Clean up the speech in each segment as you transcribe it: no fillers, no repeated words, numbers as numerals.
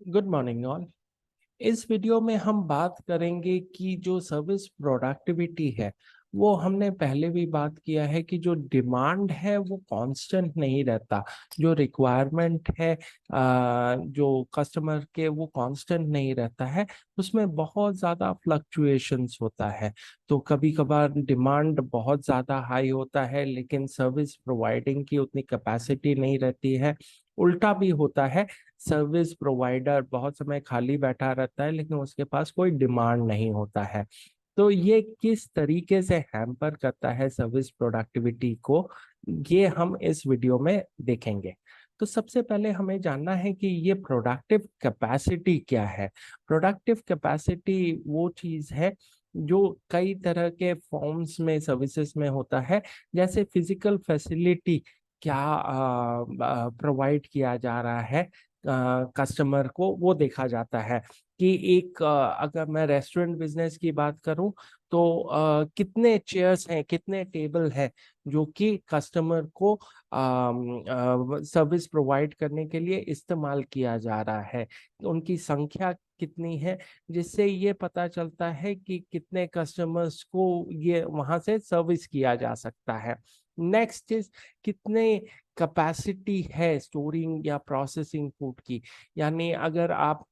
Good morning all. इस video में हम बात करेंगे कि जो सर्विस प्रोडक्टिविटी है वो हमने पहले भी बात किया है कि जो डिमांड है वो कांस्टेंट नहीं रहता। जो रिक्वायरमेंट है जो कस्टमर के वो कांस्टेंट नहीं रहता है। उसमें बहुत ज़्यादा फ्लक्चुएशंस होता है। तो कभी कभार डिमांड बहुत ज़्यादा हाई होता है लेकिन सर्विस प्रोवाइडिंग की उतनी कैपेसिटी नहीं रहती है। उल्टा भी होता है। सर्विस प्रोवाइडर बहुत समय खाली बैठा रहता है लेकिन उसके पास कोई डिमांड नहीं होता है। तो ये किस तरीके से हैम्पर करता है सर्विस प्रोडक्टिविटी को, ये हम इस वीडियो में देखेंगे। तो सबसे पहले हमें जानना है कि ये प्रोडक्टिव कैपेसिटी क्या है। प्रोडक्टिव कैपेसिटी वो चीज है जो कई तरह के फॉर्म्स में सर्विसेज में होता है। जैसे फिजिकल फैसिलिटी क्या प्रोवाइड किया जा रहा है कस्टमर को, वो देखा जाता है। कि एक अगर मैं रेस्टोरेंट बिजनेस की बात करूं तो कितने चेयर्स हैं, कितने टेबल हैं जो कि कस्टमर को सर्विस प्रोवाइड करने के लिए इस्तेमाल किया जा रहा है। उनकी संख्या कितनी है, जिससे ये पता चलता है कि कितने कस्टमर्स को ये वहां से सर्विस किया जा सकता है। नेक्स्ट इज कितने कैपेसिटी है स्टोरिंग या प्रोसेसिंग फूड की। यानी अगर आप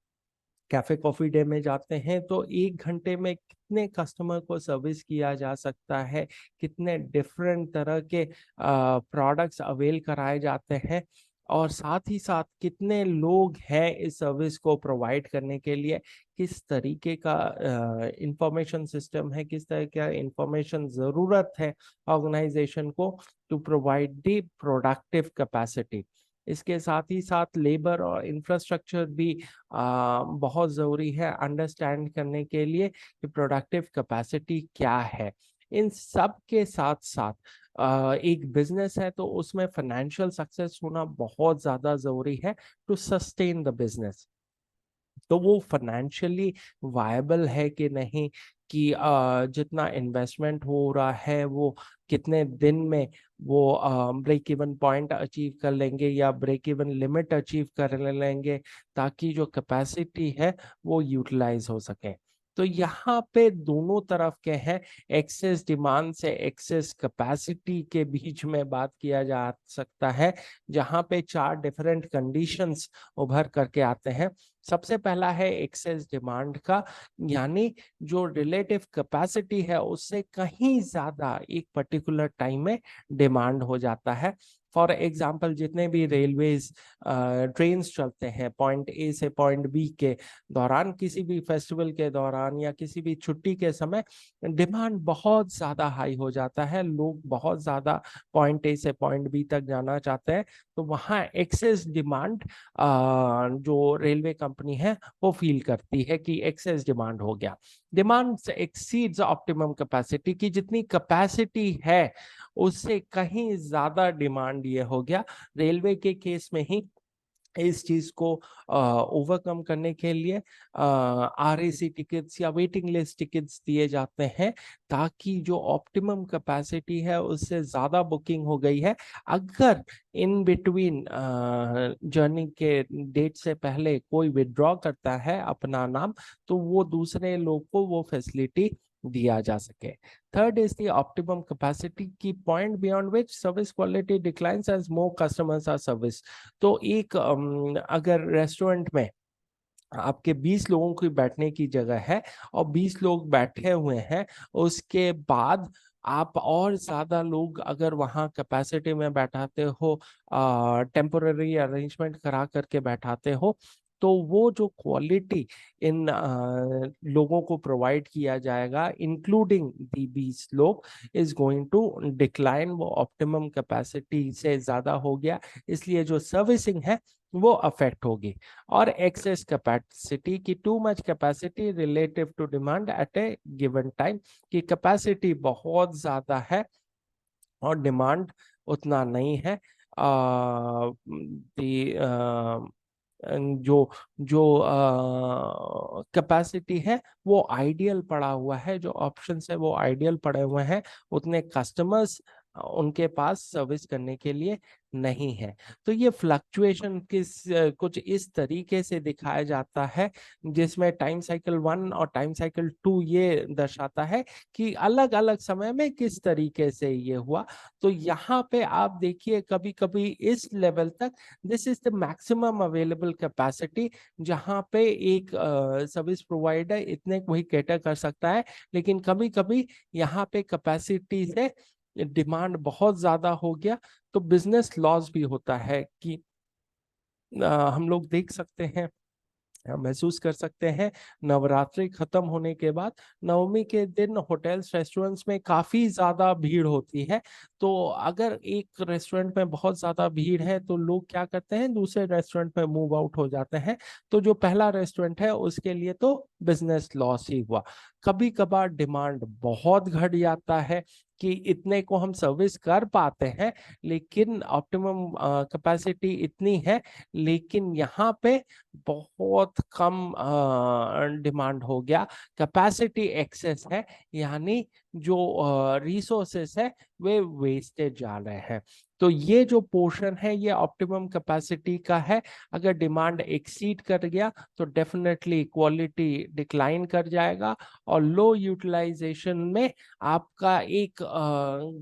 कैफे कॉफी डे में जाते हैं तो 1 घंटे में कितने कस्टमर को सर्विस किया जा सकता है, कितने डिफरेंट तरह के प्रोडक्ट्स अवेल कराए जाते हैं, और साथ ही साथ कितने लोग हैं इस सर्विस को प्रोवाइड करने के लिए। किस तरीके का इंफॉर्मेशन सिस्टम है, किस तरह का इंफॉर्मेशन ज़रूरत है ऑर्गेनाइजेशन को to provide the productive capacity. इसके साथ ही साथ लेबर और इंफ्रास्ट्रक्चर भी बहुत ज़रूरी है अंडरस्टैंड करने के लिए कि प्रोडक्टिव कैपेसिटी क्या है। इन सब के साथ साथ एक बिजनेस है तो उसमें फाइनेंशियल सक्सेस होना बहुत ज़्यादा ज़रूरी है टू सस्टेन द बिजनेस। तो वो फाइनेंशियली वायबल है कि नहीं, कि जितना इन्वेस्टमेंट हो रहा है वो कितने दिन में वो ब्रेक इवन पॉइंट अचीव कर लेंगे या ब्रेक इवन लिमिट अचीव कर लेंगे, ताकि जो कैपेसिटी है वो यूटिलाइज हो सके। तो यहाँ पे दोनों तरफ के हैं, एक्सेस डिमांड से एक्सेस कैपेसिटी के बीच में बात किया जा सकता है, जहाँ पे 4 डिफरेंट कंडीशंस उभर करके आते हैं। सबसे पहला है एक्सेस डिमांड का, यानी जो रिलेटिव कैपेसिटी है उससे कहीं ज्यादा एक पर्टिकुलर टाइम में डिमांड हो जाता है। फॉर एग्जाम्पल जितने भी रेलवेज ट्रेन्स चलते हैं पॉइंट ए से पॉइंट बी के दौरान, किसी भी फेस्टिवल के दौरान या किसी भी छुट्टी के समय डिमांड बहुत ज्यादा हाई हो जाता है। लोग बहुत ज्यादा पॉइंट ए से पॉइंट बी तक जाना चाहते हैं। तो वहाँ एक्सेस डिमांड जो रेलवे कंपनी है वो फील करती है कि एक्सेस डिमांड हो गया। डिमांड एक्सीड्स ऑप्टिमम कैपेसिटी, की जितनी कैपेसिटी है उससे कहीं ज्यादा डिमांड ये हो गया। रेलवे के केस में ही इस चीज को ओवरकम करने के लिए आरएसी टिकट्स या वेटिंग लिस्ट टिकट्स दिए जाते हैं, ताकि जो ऑप्टिमम कैपेसिटी है उससे ज्यादा बुकिंग हो गई है, अगर इन बिटवीन जर्नी के डेट से पहले कोई विड्रॉ करता है अपना नाम, तो वो दूसरे लोग को वो फैसिलिटी दिया जा सके। Third is the optimum capacity की point beyond which service quality declines as more customers are service. तो एक अगर रेस्टोरेंट में आपके 20 लोगों की बैठने की जगह है और 20 लोग बैठे हुए हैं, उसके बाद आप और ज्यादा लोग अगर वहाँ कैपेसिटी में बैठाते हो, टेम्पोररी अरेंजमेंट करा करके बैठाते हो, तो वो जो क्वालिटी इन लोगों को प्रोवाइड किया जाएगा इंक्लूडिंग दी 20 लोग इज गोइंग टू डिक्लाइन। वो ऑप्टिमम कैपेसिटी से ज्यादा हो गया, इसलिए जो सर्विसिंग है वो अफेक्ट होगी। और एक्सेस कैपेसिटी की too much capacity relative to demand at a given time, की कैपेसिटी बहुत ज्यादा है और डिमांड उतना नहीं है। जो जो कैपेसिटी है वो आइडियल पड़ा हुआ है, जो ऑप्शंस है वो आइडियल पड़े हुए हैं, उतने कस्टमर्स उनके पास सर्विस करने के लिए नहीं है। तो ये फ्लक्चुएशन कुछ इस तरीके से दिखाया जाता है, जिसमें टाइम साइकिल 1 और टाइम साइकिल 2 ये दर्शाता है कि अलग अलग समय में किस तरीके से ये हुआ। तो यहाँ पे आप देखिए कभी कभी इस लेवल तक, this is the maximum available capacity, जहाँ पे एक सर्विस प्रोवाइडर इतने को ही कैटर कर सकता है। लेकिन कभी कभी यहाँ पे कैपेसिटी से डिमांड बहुत ज्यादा हो गया तो बिजनेस लॉस भी होता है कि हम लोग देख सकते हैं, महसूस कर सकते हैं। नवरात्रि खत्म होने के बाद नवमी के दिन होटल्स रेस्टोरेंट्स में काफी ज्यादा भीड़ होती है। तो अगर एक रेस्टोरेंट में बहुत ज्यादा भीड़ है तो लोग क्या करते हैं, दूसरे रेस्टोरेंट में मूव आउट हो जाते हैं। तो जो पहला रेस्टोरेंट है उसके लिए तो बिजनेस लॉस ही हुआ। कभी कभार डिमांड बहुत घट जाता है कि इतने को हम सर्विस कर पाते हैं, लेकिन ऑप्टिमम कैपेसिटी इतनी है, लेकिन यहाँ पे बहुत कम डिमांड हो गया, कैपेसिटी एक्सेस है, यानी जो रिसोर्सेस है वे वेस्टेज जा रहे हैं। तो ये जो पोर्शन है ये ऑप्टिमम कैपेसिटी का है। अगर डिमांड एक्सीड कर गया तो डेफिनेटली क्वालिटी डिक्लाइन कर जाएगा, और लो यूटिलाइजेशन में आपका एक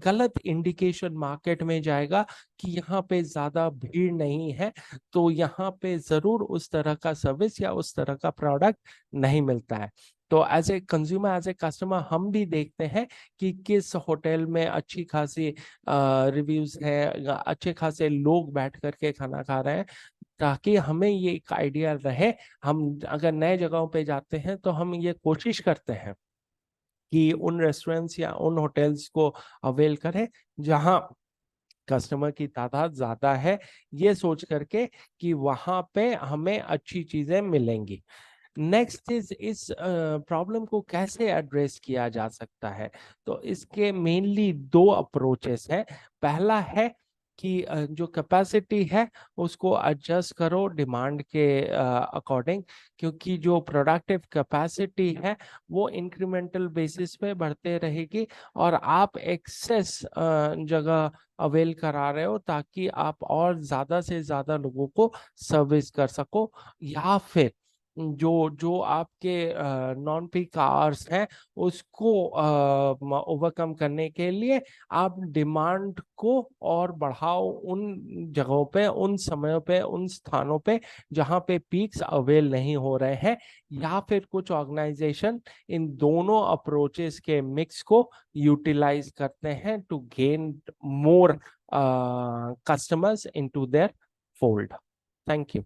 गलत इंडिकेशन मार्केट में जाएगा कि यहाँ पे ज्यादा भीड़ नहीं है, तो यहाँ पे जरूर उस तरह का सर्विस या उस तरह का प्रोडक्ट नहीं मिलता है। तो as a consumer, as a customer, हम भी देखते हैं कि किस होटल में अच्छी खासी रिव्यूज है, अच्छे खासे लोग बैठ करके खाना खा रहे हैं, ताकि हमें ये एक आइडिया रहे। हम अगर नए जगहों पे जाते हैं तो हम ये कोशिश करते हैं कि उन रेस्टोरेंट्स या उन होटल्स को अवेल करें जहां कस्टमर की तादाद ज्यादा है, ये सोच करके कि वहां पे हमें अच्छी चीजें मिलेंगी। नेक्स्ट इज इस प्रॉब्लम को कैसे एड्रेस किया जा सकता है। तो इसके मेनली दो अप्रोचेस है। पहला है कि जो कैपेसिटी है उसको एडजस्ट करो डिमांड के अकॉर्डिंग, क्योंकि जो प्रोडक्टिव कैपेसिटी है वो इंक्रीमेंटल बेसिस पे बढ़ते रहेगी, और आप एक्सेस जगह अवेल करा रहे हो ताकि आप और ज्यादा से ज्यादा लोगों को सर्विस कर सको। या फिर जो जो आपके नॉन पीक आवर्स हैं उसको ओवरकम करने के लिए आप डिमांड को और बढ़ाओ उन जगहों पे, उन समयों पे, उन स्थानों पे जहां पे पीक्स अवेल नहीं हो रहे हैं। या फिर कुछ ऑर्गेनाइजेशन इन दोनों अप्रोचेस के मिक्स को यूटिलाइज करते हैं to gain more customers into their fold. Thank you.